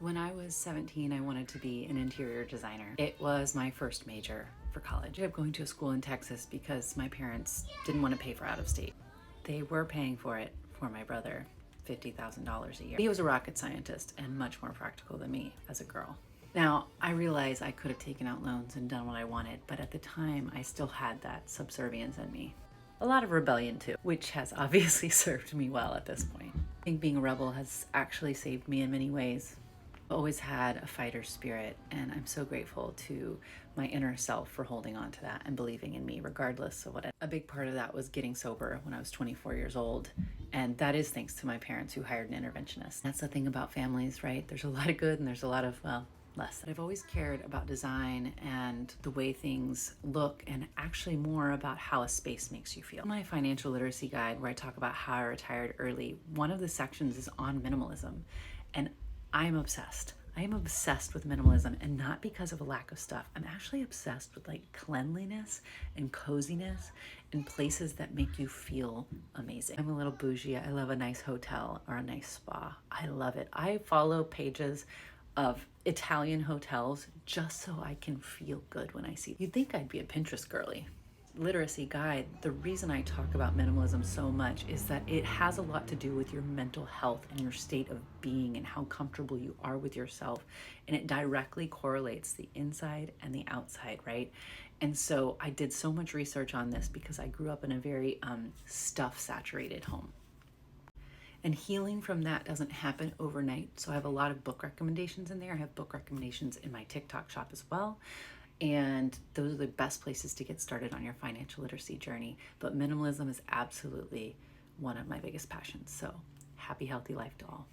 When I was 17, I wanted to be an interior designer. It was my first major for college. I ended up going to a school in Texas because my parents didn't want to pay for out of state. They were paying for it for my brother, $50,000 a year. He was a rocket scientist and much more practical than me as a girl. Now, I realize I could have taken out loans and done what I wanted, but at the time, I still had that subservience in me. A lot of rebellion too, which has obviously served me well at this point. I think being a rebel has actually saved me in many ways. I've always had a fighter spirit, and I'm so grateful to my inner self for holding on to that and believing in me regardless of what. A big part of that was getting sober when I was 24 years old, and that is thanks to my parents who hired an interventionist. That's the thing about families, right? There's a lot of good and there's a lot of, well, less. I've always cared about design and the way things look, and actually more about how a space makes you feel. In my financial literacy guide, where I talk about how I retired early, one of the sections is on minimalism, and I'm obsessed. I am obsessed with minimalism, and not because of a lack of stuff. I'm actually obsessed with like cleanliness and coziness and places that make you feel amazing. I'm a little bougie. I love a nice hotel or a nice spa. I love it. I follow pages of Italian hotels just so I can feel good when I see. You'd think I'd be a Pinterest girly. Literacy guide, the reason I talk about minimalism so much is that it has a lot to do with your mental health and your state of being and how comfortable you are with yourself. And it directly correlates the inside and the outside, right? And so I did so much research on this because I grew up in a very stuff-saturated home. And healing from that doesn't happen overnight. So I have a lot of book recommendations in there. I have book recommendations in my TikTok shop as well. And those are the best places to get started on your financial literacy journey. But minimalism is absolutely one of my biggest passions. So happy, healthy life to all.